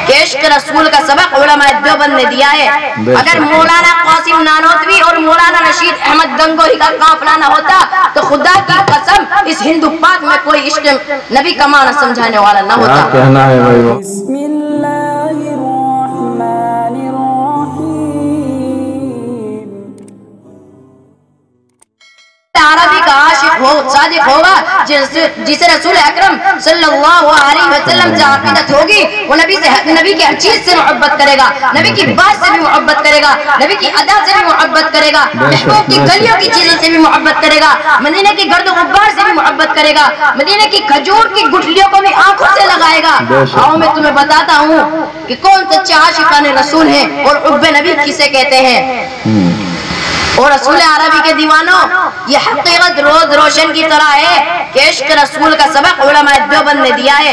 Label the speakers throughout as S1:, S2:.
S1: کہ عشق رسول کا سبق علماء دیوبند نے دیا ہے۔ اگر مولانا قاسم نانوتوی اور مولانا رشید احمد گنگوہی کا قافلہ نہ ہوتا تو خدا کی قسم اس ہندو پاک میں کوئی عشق نبی کا معنی سمجھانے والا نہ ہوتا۔
S2: بسم اللہ الرحمن الرحیم۔
S1: عربی کا عاشق ہو صادق ہوگا جسے رسول اکرم صلی اللہ علیہ وسلم سے عقیدت ہوگی، وہ نبی کی ہر چیز سے محبت کرے گا، نبی کی بات سے بھی محبت کرے گا، نبی کی ادا سے بھی محبت کرے گا، محبوب کی گلیوں کی چیزوں سے بھی محبت کرے گا، مدینے کی گرد و غبار سے بھی محبت کرے گا، مدینے کی کھجور کی گٹھلیوں کو بھی آنکھوں سے لگائے گا۔ آؤ میں تمہیں بتاتا ہوں کہ کون سچے عاشقان رسول ہیں اور حب نبی کسے کہتے ہیں۔ اور رسول عربی کے دیوانوں، یہ حقیقت روز روشن کی طرح ہے کہ عشق رسول کا سبق علماء دیوبند نے دیا ہے۔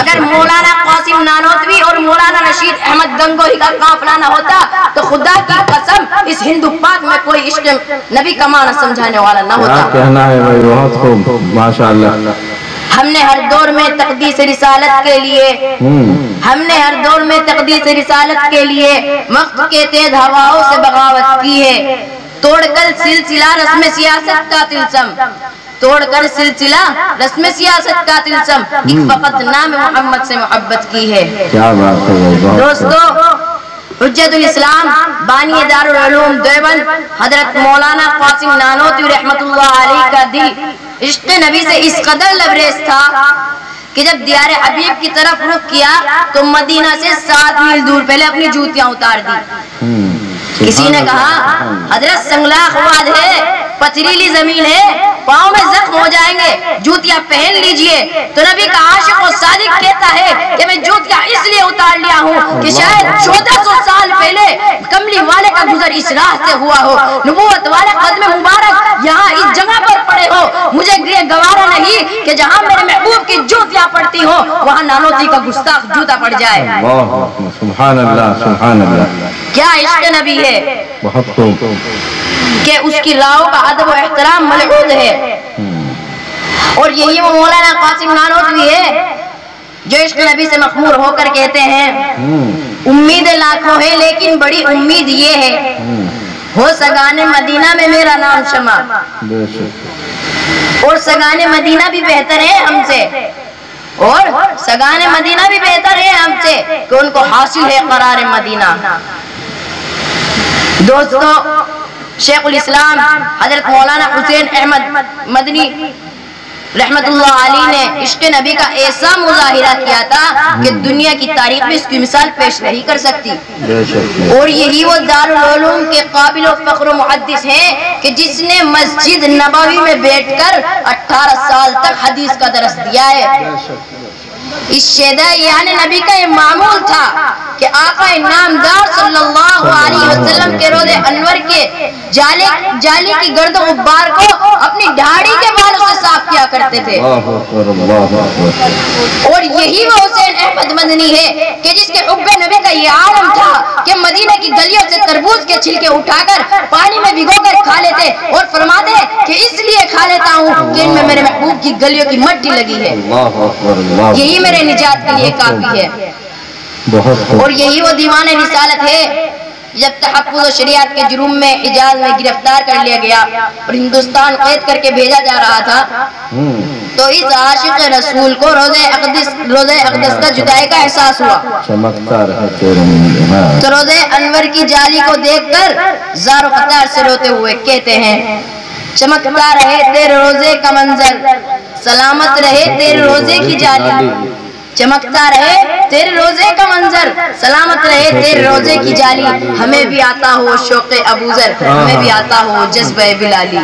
S1: اگر مولانا قاسم نانوتوی اور مولانا رشید احمد گنگوہی کا قافلہ نہ ہوتا تو خدا کی قسم اس ہندو پاک میں کوئی عشق نبی کا معنی سمجھانے والا نہ ہوتا۔
S3: کہنا ہے بھائی، بہت خوب، ماشاءاللہ۔
S1: ہم نے ہر دور میں تقدیس رسالت کے لیے وقت کے تیز ہواؤں سے بغاوت کی ہے، توڑ کر سلسلہ رسم سیاست کا تلسم، ایک فقط نام محمد سے محبت کی ہے۔
S3: کیا بات ہے
S1: دوستو، حجت الاسلام بانی دارالعلوم دیوبند حضرت مولانا قاسم نانوتوی رحمت اللہ علیہ کا دل عشق نبی سے اس قدر لبریز تھا کہ جب دیار حبیب کی طرف رخ کیا تو مدینہ سے 7 میل دور پہلے اپنی جوتیاں اتار دی۔ کسی نے کہا حضرت سنگلاخ واد ہے، پتھریلی زمین ہے، پاؤں میں زخم ہو جائیں گے، جوتیاں پہن لیجئے۔ تو نبی کا عاشق و صادق کہتا ہے کہ میں جوتیاں اس لیے اتار لیا ہوں کہ شاید 1400 سال پہلے کملی والے کا گزر اس راہ سے ہوا ہو، نبوت والے قدم مبارک یہاں اس جگہ پر پڑے ہو، مجھے یہ گوارا نہیں کہ جہاں میرے محبوب کی جوتیاں پڑتی ہو وہاں نانوتوی کا گستاخ جوتا پڑ جائے۔
S3: سبحان اللہ، سبحان اللہ۔
S1: کیا عشق نبی ہے
S3: بہت خوب
S1: کہ اس کی راہوں کا ادب و احترام ملحوظ ہے۔ اور یہی وہ مولانا قاسم نانوتوی ہے جو عشق نبی سے مخمور ہو کر کہتے ہیں امید لاکھوں ہے لیکن بڑی امید یہ ہے ہو سگانے مدینہ میں میرا نام شمع، اور سگانے مدینہ بھی بہتر ہے ہم سے، اور سگانے مدینہ بھی بہتر ہے ہم سے کہ ان کو حاصل ہے قرار مدینہ۔ دوستو، شیخ الاسلام حضرت مولانا حسین احمد مدنی رحمت اللہ علیہ نے عشق نبی کا ایسا مظاہرہ کیا تھا کہ دنیا کی تاریخ میں اس کی مثال پیش نہیں کر سکتی۔ اور یہی وہ دارالعلوم کے قابل و فخر و محدث ہیں کہ جس نے مسجد نبوی میں بیٹھ کر 18 سال تک حدیث کا درس دیا ہے۔ اس شیدہ یعنی نبی کا یہ معمول تھا کہ آقا نامدار صلی اللہ علیہ وسلم کے روض انور کے جالی کی گرد و غبار کو اپنی داڑھی کے بالوں سے صاف کیا کرتے تھے۔ اور یہی وہ حسین احمد مدنی ہے کہ جس کے حب نبی کا یہ عالم تھا کہ مدینہ کی گلیوں سے تربوز کے چھلکے اٹھا کر پانی میں بھگو کر کھا لیتے اور فرماتے کہ اس لیے کھا لیتا ہوں کہ ان میں میرے محبوب کی گلیوں کی مٹی لگی ہے، یہی میرے نجات کے لیے کافی ہے۔ اور یہی وہ دیوان رسالت ہے جب تحفظ و شریعت کے جرم میں حجاز میں گرفتار کر لیا گیا اور ہندوستان قید کر کے بھیجا جا رہا تھا تو اس عاشق رسول کو روضہ اقدس کا جدائی کا احساس ہوا۔ تو روضہ انور کی جالی کو دیکھ کر زار و قطار سے روتے ہوئے کہتے ہیں چمکتا رہے تیرے روزے کا منظر، سلامت رہے تیرے روزے کی جالی، چمکتا رہے تیرے روزے کا منظر، سلامت رہے تیرے روزے کی جالی، ہمیں بھی آتا ہو شوق ابوذر، ہمیں بھی آتا ہو جذبہ بلالی۔